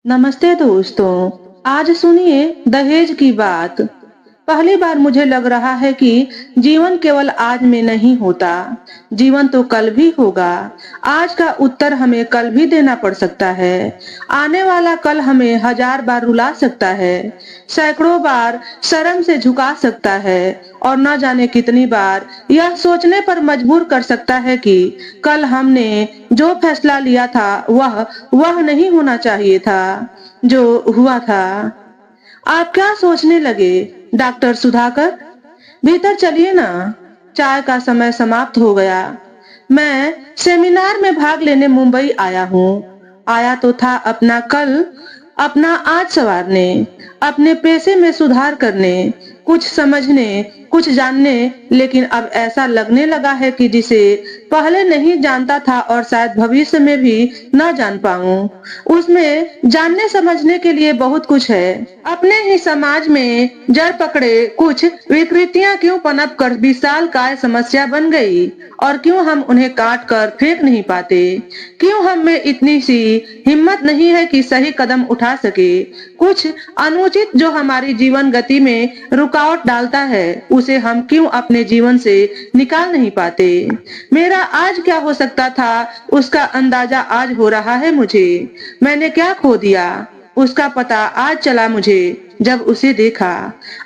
नमस्ते दोस्तों। आज सुनिए दहेज की बात। पहली बार मुझे लग रहा है कि जीवन केवल आज में नहीं होता, जीवन तो कल भी होगा। आज का उत्तर हमें कल भी देना पड़ सकता है। आने वाला कल हमें हजार बार रुला सकता है, सैकड़ों बार शर्म से झुका सकता है और न जाने कितनी बार यह सोचने पर मजबूर कर सकता है कि कल हमने जो फैसला लिया था वह नहीं होना चाहिए था जो हुआ था। आप क्या सोचने लगे डॉक्टर सुधाकर? भीतर चलिए ना, चाय का समय समाप्त हो गया। मैं सेमिनार में भाग लेने मुंबई आया हूँ। आया तो था अपना कल, अपना आज संवारने, अपने पेशे में सुधार करने, कुछ समझने, कुछ जानने। लेकिन अब ऐसा लगने लगा है कि जिसे पहले नहीं जानता था और शायद भविष्य में भी न जान पाऊं, उसमें जानने समझने के लिए बहुत कुछ है। अपने ही समाज में जड़ पकड़े कुछ विकृतियां क्यों पनप कर विशाल काय समस्या बन गई, और क्यों हम उन्हें काट कर फेंक नहीं पाते? क्यों हम में इतनी सी हिम्मत नहीं है कि सही कदम उठा सके? कुछ अनुचित जो हमारी जीवन गति में रुकावट डालता है, उसे हम क्यों अपने जीवन से निकाल नहीं पाते? मेरा आज क्या हो सकता था, उसका अंदाजा आज हो रहा है मुझे। मैंने क्या खो दिया, उसका पता आज चला मुझे जब उसे देखा।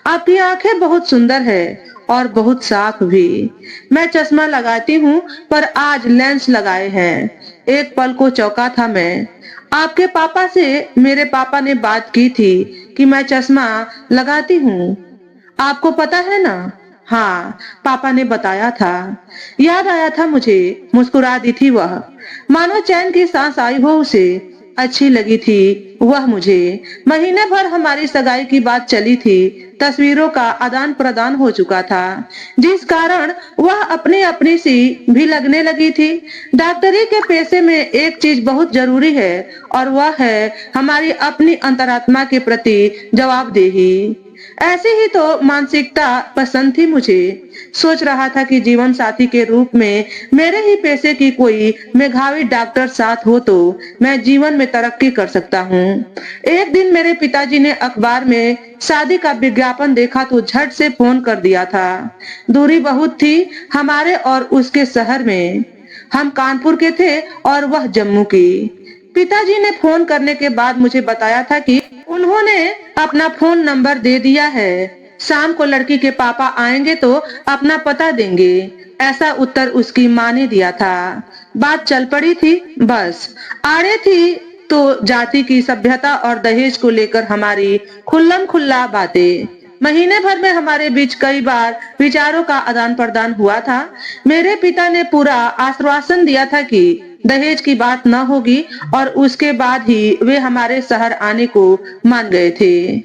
आपकी आंखें बहुत सुंदर है और बहुत साफ भी। मैं चश्मा लगाती हूँ पर आज लेंस लगाए हैं। एक पल को चौंका था मैं। आपके पापा से मेरे पापा ने बात की थी कि मैं चश्मा लगाती हूँ। आपको पता है ना? हाँ, पापा ने बताया था। याद आया था मुझे। मुस्कुरा दी थी वह, मानो चैन की सांस आई हो उसे। अच्छी लगी थी वह मुझे। महीने भर हमारी सगाई की बात चली थी। तस्वीरों का आदान प्रदान हो चुका था, जिस कारण वह अपनी अपनी सी भी लगने लगी थी। डॉक्टरी के पेशे में एक चीज बहुत जरूरी है, और वह है हमारी अपनी अंतरात्मा के प्रति जवाबदेही। ऐसी ही तो मानसिकता पसंद थी मुझे। सोच रहा था कि जीवन साथी के रूप में मेरे ही पेशे की कोई मेधावी डॉक्टर साथ हो तो मैं जीवन में तरक्की कर सकता हूँ। एक दिन मेरे पिताजी ने अखबार में शादी का विज्ञापन देखा तो झट से फोन कर दिया था। दूरी बहुत थी हमारे और उसके शहर में। हम कानपुर के थे और वह जम्मू की। पिताजी ने फोन करने के बाद मुझे बताया था कि उन्होंने अपना फोन नंबर दे दिया है। शाम को लड़की के पापा आएंगे तो अपना पता देंगे, ऐसा उत्तर उसकी माँ ने दिया था। बात चल पड़ी थी, बस आड़े थी तो जाति की सभ्यता और दहेज को लेकर हमारी खुल्लम खुल्ला बातें। महीने भर में हमारे बीच कई बार विचारों का आदान प्रदान हुआ था। मेरे पिता ने पूरा आश्वासन दिया था कि दहेज की बात न होगी, और उसके बाद ही वे हमारे शहर आने को मान गए थे।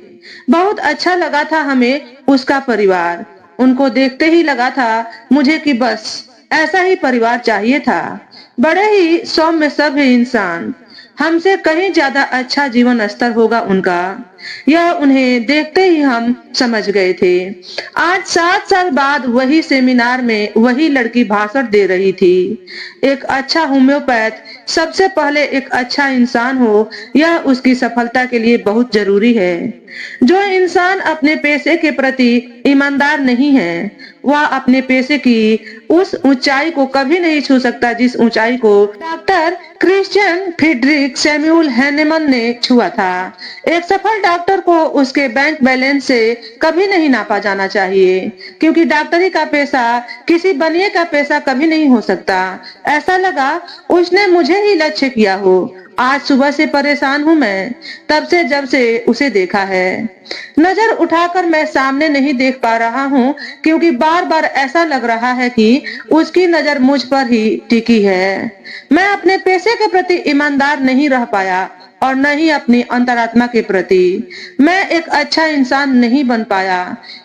बहुत अच्छा लगा था हमें उसका परिवार। उनको देखते ही लगा था मुझे कि बस ऐसा ही परिवार चाहिए था। बड़े ही सौम्य सभ्य इंसान, हमसे कहीं ज्यादा अच्छा जीवन स्तर होगा उनका, यह उन्हें देखते ही हम समझ गए थे। आज 7 साल बाद वही सेमिनार में वही लड़की भाषण दे रही थी। एक अच्छा होम्योपैथ सबसे पहले एक अच्छा इंसान हो, यह उसकी सफलता के लिए बहुत जरूरी है। जो इंसान अपने पेशे के प्रति ईमानदार नहीं है, वह अपने पेशे की उस ऊंचाई को कभी नहीं छू सकता जिस ऊंचाई को doctor Christian Friedrich Samuel Hahnemann ने छुआ था। एक सफल डॉक्टर को उसके बैंक बैलेंस से कभी नहीं नापा जाना चाहिए, क्योंकि डॉक्टरी का पेशा किसी बनिए का पेशा कभी नहीं हो सकता। ऐसा लगा उसने मुझे ही लक्ष्य किया हो। आज सुबह से परेशान हूँ मैं, तब से जब से उसे देखा है। नजर उठाकर मैं सामने नहीं देख पा रहा हूँ, क्योंकि बार बार ऐसा लग रहा है कि उसकी नजर मुझ पर ही टिकी है। मैं अपने पेशे के प्रति ईमानदार नहीं रह पाया, और न ही अपनी अंतरात्मा के प्रति। मैं एक अच्छा इंसान नहीं बन पाया।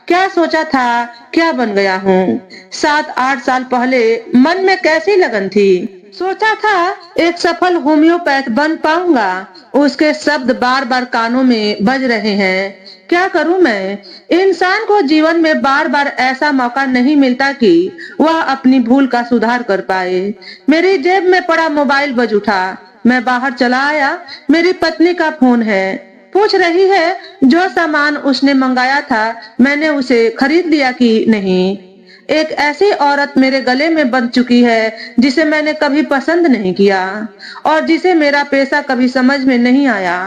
क्या सोचा था क्या बन गया हूँ। 7-8 साल पहले मन में कैसी लगन थी। सोचा था एक सफल होम्योपैथ बन पाऊंगा। उसके शब्द बार बार कानों में बज रहे हैं। क्या करूं मैं? इंसान को जीवन में बार बार ऐसा मौका नहीं मिलता कि वह अपनी भूल का सुधार कर पाए। मेरी जेब में पड़ा मोबाइल बज उठा। मैं बाहर चला आया। मेरी पत्नी का फोन है, पूछ रही है जो सामान उसने मंगाया था मैंने उसे खरीद लिया कि नहीं। एक ऐसी औरत मेरे गले में बंध चुकी है जिसे मैंने कभी पसंद नहीं किया और जिसे मेरा पैसा कभी समझ में नहीं आया।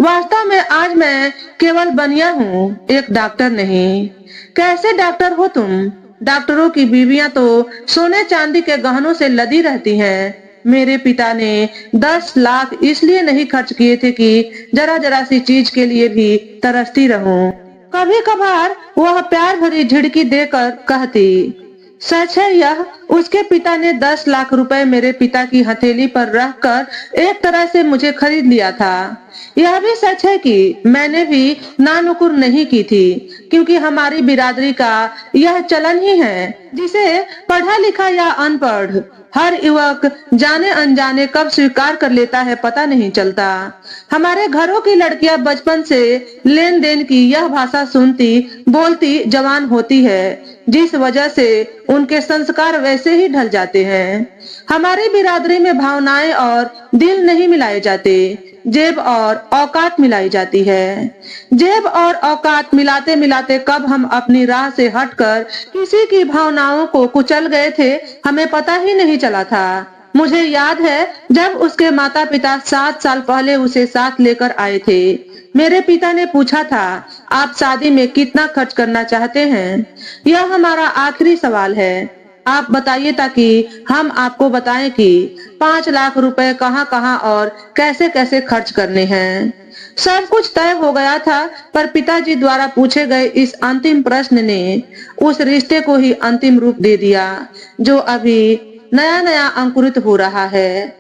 वास्तव में आज मैं केवल बनिया हूँ, एक डॉक्टर नहीं। कैसे डॉक्टर हो तुम? डॉक्टरों की बीवियां तो सोने चांदी के गहनों से लदी रहती हैं। मेरे पिता ने 10 लाख इसलिए नहीं खर्च किए थे कि जरा जरा सी चीज के लिए भी तरसती रहूं। कभी कभार वह प्यार भरी झिड़की देकर कहती, सच है यह, उसके पिता ने 10 लाख रुपए मेरे पिता की हथेली पर रखकर एक तरह से मुझे खरीद लिया था। यह भी सच है कि मैंने भी नानुकुर नहीं की थी, क्योंकि हमारी बिरादरी का यह चलन ही है, जिसे पढ़ा लिखा या अनपढ़ हर युवक जाने अनजाने कब स्वीकार कर लेता है पता नहीं चलता। हमारे घरों की लड़कियां बचपन से लेन देन की यह भाषा सुनती बोलती जवान होती है, जिस वजह से उनके संस्कार वैसे ही ढल जाते हैं। हमारी बिरादरी में भावनाएं और दिल नहीं मिलाए जाते, जेब और औकात मिलाई जाती है। जेब और औकात मिलाते मिलाते कब हम अपनी राह से हटकर किसी की भावनाओं को कुचल गए थे हमें पता ही नहीं चला था। मुझे याद है जब उसके माता पिता 7 साल पहले उसे साथ लेकर आए थे। मेरे पिता ने पूछा था, आप शादी में कितना खर्च करना चाहते हैं? यह हमारा आखिरी सवाल है, आप बताइए ताकि हम आपको बताएं कि 5 लाख रुपए कहां कहां और कैसे कैसे खर्च करने हैं। सब कुछ तय हो गया था, पर पिताजी द्वारा पूछे गए इस अंतिम प्रश्न ने उस रिश्ते को ही अंतिम रूप दे दिया, जो अभी नया नया अंकुरित हो रहा है।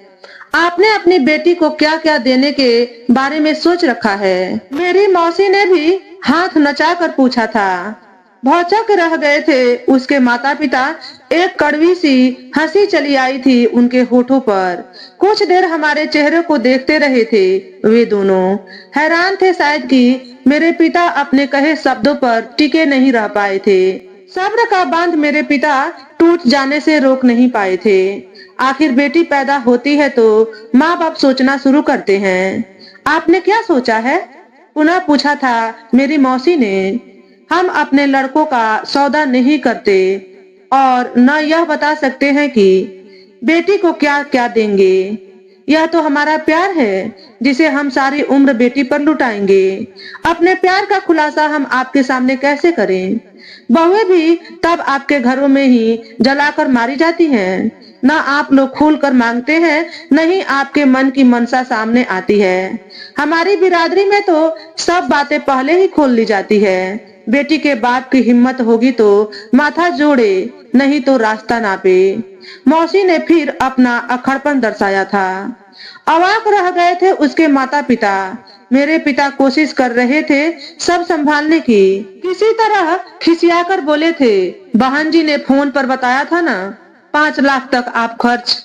आपने अपनी बेटी को क्या क्या देने के बारे में सोच रखा है? मेरी मौसी ने भी हाथ नचाकर पूछा था। भौचक रह गए थे उसके माता पिता। एक कड़वी सी हंसी चली आई थी उनके होठों पर। कुछ देर हमारे चेहरे को देखते रहे थे। वे दोनों हैरान थे शायद कि मेरे पिता अपने कहे शब्दों पर टिके नहीं रह पाए थे। सब्र का बांध मेरे पिता टूट जाने से रोक नहीं पाए थे। आखिर बेटी पैदा होती है तो माँ बाप सोचना शुरू करते हैं। आपने क्या सोचा है? पुनः पूछा था मेरी मौसी ने। हम अपने लड़कों का सौदा नहीं करते और न यह बता सकते हैं कि बेटी को क्या क्या देंगे। यह तो हमारा प्यार है जिसे हम सारी उम्र बेटी पर लुटाएंगे। अपने प्यार का खुलासा हम आपके सामने कैसे करें? बहुएं भी तब आपके घरों में ही जलाकर मारी जाती हैं। न आप लोग खुल कर मांगते हैं, न ही आपके मन की मनसा सामने आती है। हमारी बिरादरी में तो सब बातें पहले ही खोल ली जाती है। बेटी के बाप की हिम्मत होगी तो माथा जोड़े, नहीं तो रास्ता नापे। मौसी ने फिर अपना अखड़पन दर्शाया था। अवाक रह गए थे उसके माता पिता। मेरे पिता कोशिश कर रहे थे सब संभालने की। किसी तरह खिसियाकर बोले थे, बहन जी ने फोन पर बताया था ना, 5 लाख तक आप खर्च।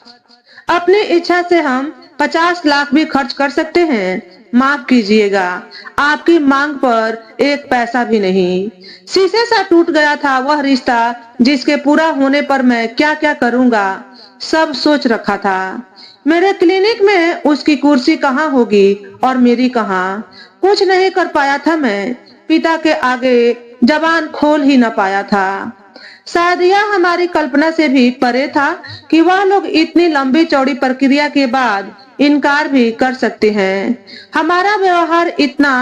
अपनी इच्छा से हम 50 लाख भी खर्च कर सकते हैं। माफ कीजिएगा, आपकी मांग पर एक पैसा भी नहीं। शीशे सा टूट गया था वह रिश्ता जिसके पूरा होने पर मैं क्या क्या करूंगा सब सोच रखा था। मेरे क्लिनिक में उसकी कुर्सी कहाँ होगी और मेरी कहाँ। कुछ नहीं कर पाया था मैं। पिता के आगे जबान खोल ही न पाया था। शायद यह हमारी कल्पना से भी परे था कि वह लोग इतनी लंबी चौड़ी प्रक्रिया के बाद इनकार भी कर सकते हैं। हमारा व्यवहार इतना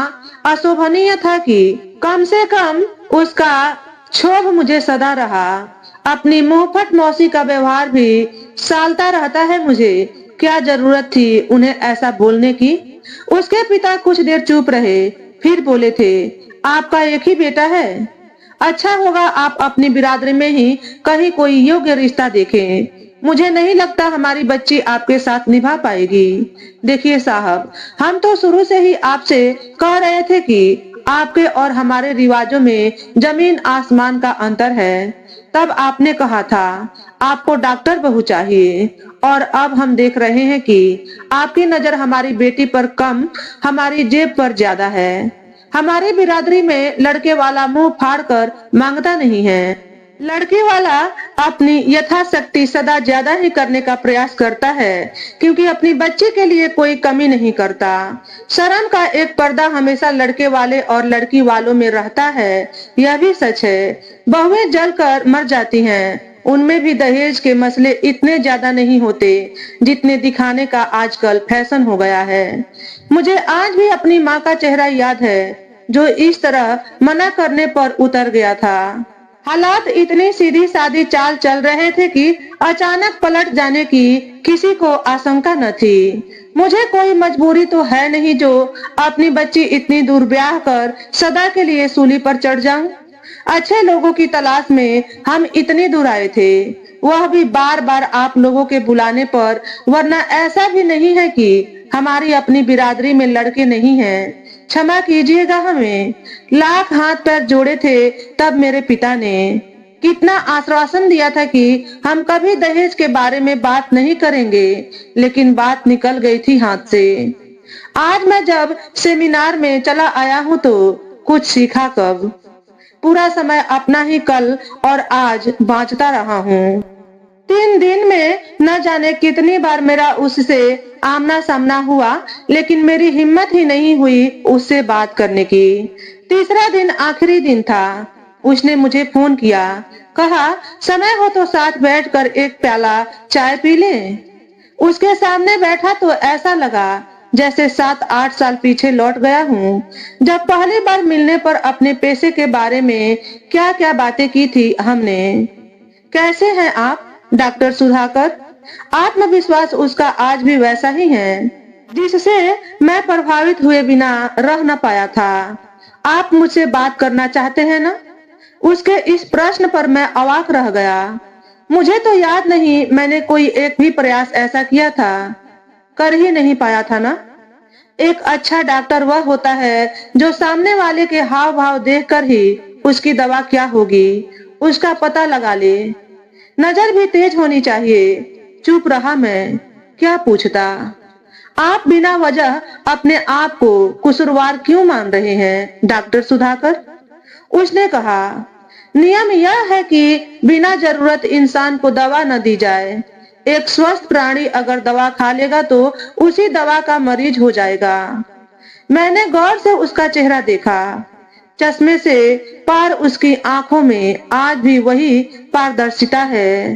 अशोभनीय था कि कम से कम उसका क्षोभ मुझे सदा रहा। अपनी मुंहफट मौसी का व्यवहार भी सालता रहता है मुझे। क्या जरूरत थी उन्हें ऐसा बोलने की? उसके पिता कुछ देर चुप रहे, फिर बोले थे, आपका एक ही बेटा है? अच्छा होगा आप अपनी बिरादरी में ही कहीं कोई योग्य रिश्ता देखें। मुझे नहीं लगता हमारी बच्ची आपके साथ निभा पाएगी। देखिए साहब, हम तो शुरू से ही आपसे कह रहे थे कि आपके और हमारे रिवाजों में जमीन आसमान का अंतर है। तब आपने कहा था आपको डॉक्टर बहू चाहिए, और अब हम देख रहे हैं कि आपकी नजर हमारी बेटी पर कम, हमारी जेब पर ज्यादा है। हमारी बिरादरी में लड़के वाला मुंह फाड़ कर मांगता नहीं है। लड़की वाला अपनी यथाशक्ति सदा ज्यादा ही करने का प्रयास करता है, क्योंकि अपनी बच्ची के लिए कोई कमी नहीं करता। शर्म का एक पर्दा हमेशा लड़के वाले और लड़की वालों में रहता है, यह भी सच है। बहुएं जलकर मर जाती हैं, उनमें भी दहेज के मसले इतने ज्यादा नहीं होते जितने दिखाने का आजकल फैशन हो गया है। मुझे आज भी अपनी माँ का चेहरा याद है, जो इस तरह मना करने पर उतर गया था। हालात इतनी सीधी सादी चाल चल रहे थे कि अचानक पलट जाने की किसी को आशंका न थी। मुझे कोई मजबूरी तो है नहीं जो अपनी बच्ची इतनी दूर ब्याह कर सदा के लिए सूली पर चढ़ जाऊं। अच्छे लोगों की तलाश में हम इतनी दूर आए थे, वह भी बार बार आप लोगों के बुलाने पर, वरना ऐसा भी नहीं है कि हमारी अपनी बिरादरी में लड़के नहीं हैं। क्षमा कीजिएगा, हमें लाख हाथ पैर जोड़े थे तब मेरे पिता ने कितना आश्वासन दिया था कि हम कभी दहेज के बारे में बात नहीं करेंगे, लेकिन बात निकल गई थी हाथ से। आज मैं जब सेमिनार में चला आया हूँ तो कुछ सीखा कब। पूरा समय अपना ही कल और आज बांचता रहा हूँ। 3 दिन में न जाने कितनी बार मेरा उससे आमना सामना हुआ, लेकिन मेरी हिम्मत ही नहीं हुई उससे बात करने की। तीसरा दिन आखिरी दिन था। उसने मुझे फोन किया, कहा समय हो तो साथ बैठकर एक प्याला चाय पी लें। उसके सामने बैठा तो ऐसा लगा जैसे 7-8 साल पीछे लौट गया हूँ, जब पहली बार मिलने पर अपने पेशे के बारे में क्या क्या बातें की थी हमने। कैसे हैं आप डॉक्टर सुधाकर? आत्मविश्वास उसका आज भी वैसा ही है, जिससे मैं प्रभावित हुए बिना रह न पाया था। आप मुझसे बात करना चाहते हैं ना? उसके इस प्रश्न पर मैं अवाक रह गया। मुझे तो याद नहीं मैंने कोई एक भी प्रयास ऐसा किया था। कर ही नहीं पाया था ना। एक अच्छा डॉक्टर वह होता है जो सामने वाले के हाव भाव देखकर ही उसकी दवा क्या होगी उसका पता लगा ले। नजर भी तेज होनी चाहिए। चुप रहा मैं, क्या पूछता। आप बिना वजह अपने आप को कसूरवार क्यों मान रहे हैं डॉक्टर सुधाकर? उसने कहा, नियम यह है कि बिना जरूरत इंसान को दवा न दी जाए। एक स्वस्थ प्राणी अगर दवा खा लेगा तो उसी दवा का मरीज हो जाएगा। मैंने गौर से उसका चेहरा देखा। चश्मे से पार उसकी आंखों में आज भी वही पारदर्शिता है।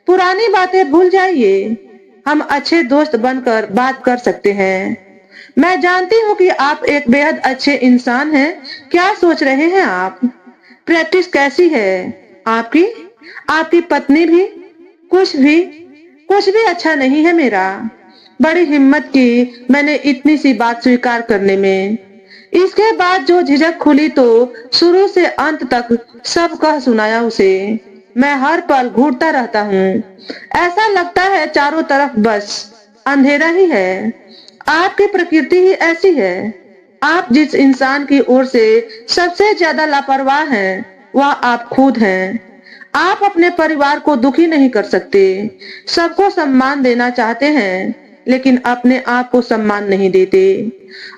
पुरानी बातें भूल जाइए, हम अच्छे दोस्त बनकर बात कर सकते हैं। मैं जानती हूँ कि आप एक बेहद अच्छे इंसान हैं। क्या सोच रहे हैं आप? प्रैक्टिस कैसी है आपकी? आपकी पत्नी भी? कुछ भी अच्छा नहीं है मेरा। बड़ी हिम्मत की मैंने इतनी सी बात स्वीकार करने में। इसके बाद जो झिझक खुली तो शुरू से अंत तक सब कह सुनाया उसे। मैं हर पल घूरता रहता हूँ। ऐसा लगता है चारों तरफ बस अंधेरा ही है। आपकी प्रकृति ही ऐसी है। आप जिस इंसान की ओर से सबसे ज्यादा लापरवाह हैं, वह आप खुद हैं। आप अपने परिवार को दुखी नहीं कर सकते। सबको सम्मान देना चाहते हैं, लेकिन अपने आप को सम्मान नहीं देते।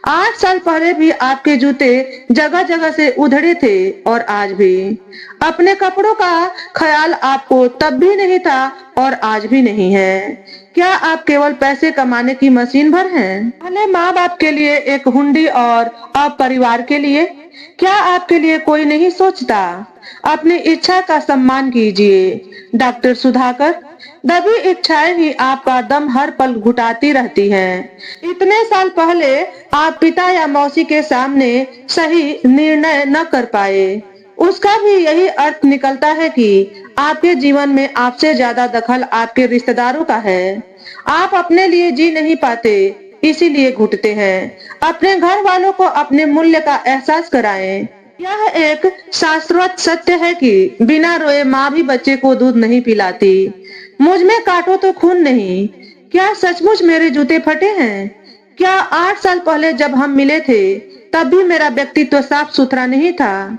8 साल पहले भी आपके जूते जगह जगह से उधड़े थे और आज भी। अपने कपड़ों का ख्याल आपको तब भी नहीं था और आज भी नहीं है। क्या आप केवल पैसे कमाने की मशीन भर हैं? पहले माँ बाप के लिए एक हुंडी और अब परिवार के लिए। क्या आपके लिए कोई नहीं सोचता? अपनी इच्छा का सम्मान कीजिए डॉक्टर सुधाकर। दबी इच्छाएं ही आपका दम हर पल घुटाती रहती हैं। इतने साल पहले आप पिता या मौसी के सामने सही निर्णय न कर पाए, उसका भी यही अर्थ निकलता है कि आपके जीवन में आपसे ज्यादा दखल आपके रिश्तेदारों का है। आप अपने लिए जी नहीं पाते, इसीलिए घुटते हैं। अपने घर वालों को अपने मूल्य का एहसास कराएं। यह एक शाश्वत सत्य है कि बिना रोए माँ भी बच्चे को दूध नहीं पिलाती। मुझ में काटो तो खून नहीं। क्या सचमुच मेरे जूते फटे हैं? क्या 8 साल पहले जब हम मिले थे तब भी मेरा व्यक्तित्व साफ सुथरा नहीं था?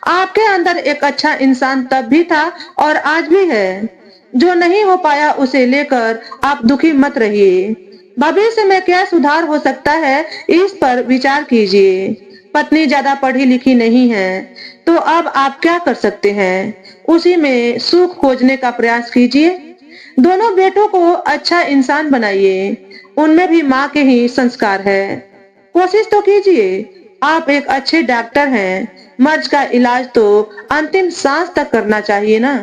आपके अंदर एक अच्छा इंसान तब भी था और आज भी है। जो नहीं हो पाया उसे लेकर आप दुखी मत रहिए। भविष्य में क्या सुधार हो सकता है, इस पर विचार कीजिए। पत्नी ज्यादा पढ़ी लिखी नहीं है, तो अब आप क्या कर सकते हैं? उसी में सुख खोजने का प्रयास कीजिए। दोनों बेटों को अच्छा इंसान बनाइए, उनमें भी माँ के ही संस्कार है। कोशिश तो कीजिए। आप एक अच्छे डॉक्टर हैं, मर्ज का इलाज तो अंतिम सांस तक करना चाहिए ना।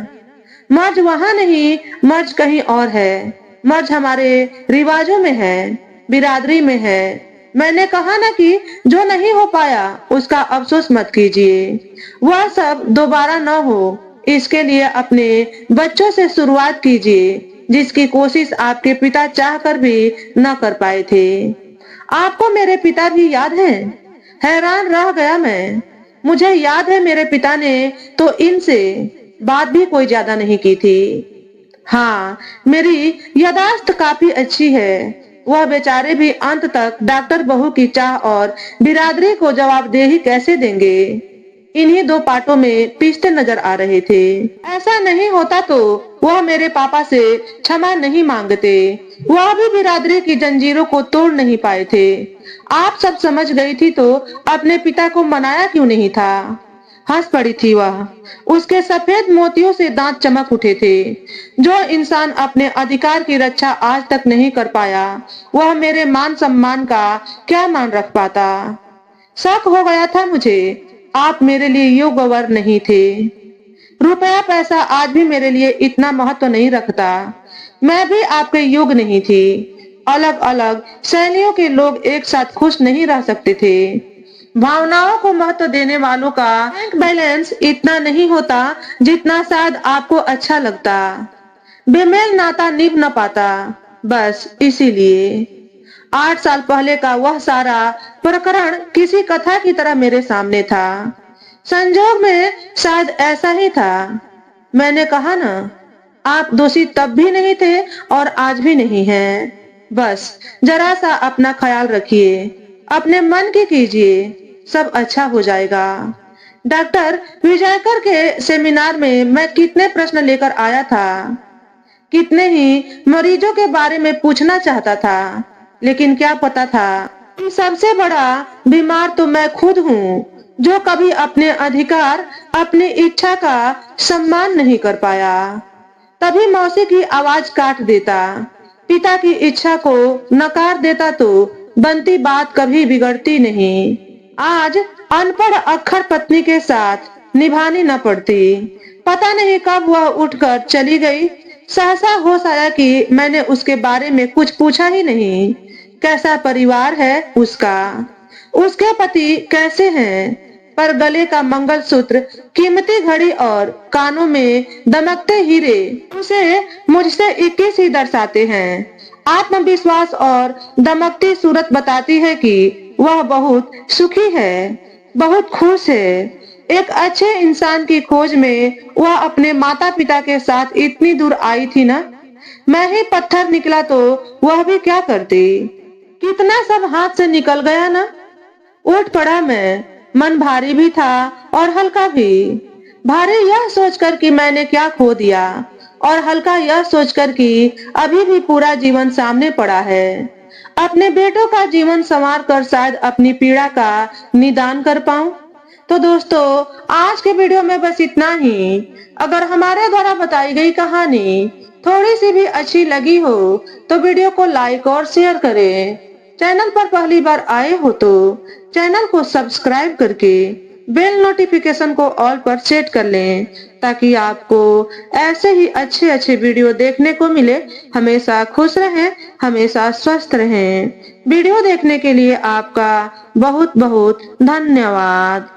मर्ज वहां नहीं, मर्ज कहीं और है। मर्ज हमारे रिवाजों में है, बिरादरी में है। मैंने कहा ना कि जो नहीं हो पाया उसका अफसोस मत कीजिए, वह सब दोबारा न हो। इसके लिए अपने बच्चों से शुरुआत कीजिए, जिसकी कोशिश आपके पिता चाहकर भी न कर पाए थे। आपको मेरे पिता भी याद हैं? हैरान रह गया मैं। मुझे याद है मेरे पिता ने तो इनसे बात भी कोई ज्यादा नहीं की थी। हाँ, मेरी यादाश्त काफी अच्छी है। वह बेचारे भी अंत तक डॉक्टर बहू की चाह और बिरादरी को जवाबदेही कैसे देंगे, इन्हीं दो पार्टों में पिसते नजर आ रहे थे। ऐसा नहीं होता तो वह मेरे पापा से क्षमा नहीं मांगते, वह भी बिरादरी की जंजीरों को तोड़ नहीं पाए थे। आप सब समझ गई थी तो अपने पिता को मनाया क्यों नहीं था? हंस पड़ी थी वह। उसके सफेद मोतियों से दांत चमक उठे थे। जो इंसान अपने अधिकार की रक्षा आज तक नहीं कर पाया, वह मेरे मान सम्मान का क्या मान रख पाता? शक हो गया था मुझे, आप मेरे लिए योग्य वर नहीं थे। रुपया पैसा आज भी मेरे लिए इतना महत्व नहीं रखता। मैं भी आपके योग्य नहीं थी। अलग अलग शैलियों के लोग एक साथ खुश नहीं रह सकते थे। भावनाओं को महत्व देने वालों का बैंक बैलेंस इतना नहीं होता जितना शायद आपको अच्छा लगता। बेमेल नाता निभ न पाता, बस इसीलिए। 8 साल पहले का वह सारा प्रकरण किसी कथा की तरह मेरे सामने था। संजोग में शायद ऐसा ही था। मैंने कहा ना, आप दोषी तब भी नहीं थे और आज भी नहीं हैं। बस जरा सा अपना ख्याल रखिए, अपने मन की कीजिए, सब अच्छा हो जाएगा। डॉक्टर विजयकर के सेमिनार में मैं कितने प्रश्न लेकर आया था, कितने ही मरीजों के बारे में पूछना चाहता था, लेकिन क्या पता था कि सबसे बड़ा बीमार तो मैं खुद हूँ, जो कभी अपने अधिकार, अपनी इच्छा का सम्मान नहीं कर पाया। तभी मौसी की आवाज काट देता, पिता की इच्छा को नकार देता तो बनती बात कभी बिगड़ती नहीं। आज अनपढ़ अक्षर पत्नी के साथ निभानी न पड़ती। पता नहीं कब वह उठकर चली गई। सहसा होश आया कि मैंने उसके बारे में कुछ पूछा ही नहीं। कैसा परिवार है उसका, उसके पति कैसे हैं, पर गले का मंगलसूत्र, कीमती घड़ी और कानों में दमकते हीरे उसे मुझसे 21 ही दर्शाते हैं। आत्मविश्वास और दमकती सूरत बताती है कि वह बहुत सुखी है, बहुत खुश है। एक अच्छे इंसान की खोज में वह अपने माता पिता के साथ इतनी दूर आई थी ना। मैं ही पत्थर निकला तो वह भी क्या करती। कितना सब हाथ से निकल गया ना। उठ पड़ा मैं, मन भारी भी था और हल्का भी। भारी यह सोचकर कि मैंने क्या खो दिया, और हल्का यह सोचकर कि अभी भी पूरा जीवन सामने पड़ा है। अपने बेटों का जीवन संवार कर शायद अपनी पीड़ा का निदान कर पाऊं। तो दोस्तों, आज के वीडियो में बस इतना ही। अगर हमारे द्वारा बताई गई कहानी थोड़ी सी भी अच्छी लगी हो तो वीडियो को लाइक और शेयर करें। चैनल पर पहली बार आए हो तो चैनल को सब्सक्राइब करके बेल नोटिफिकेशन को ऑल पर सेट कर लें, ताकि आपको ऐसे ही अच्छे अच्छे वीडियो देखने को मिले। हमेशा खुश रहें, हमेशा स्वस्थ रहें। वीडियो देखने के लिए आपका बहुत बहुत धन्यवाद।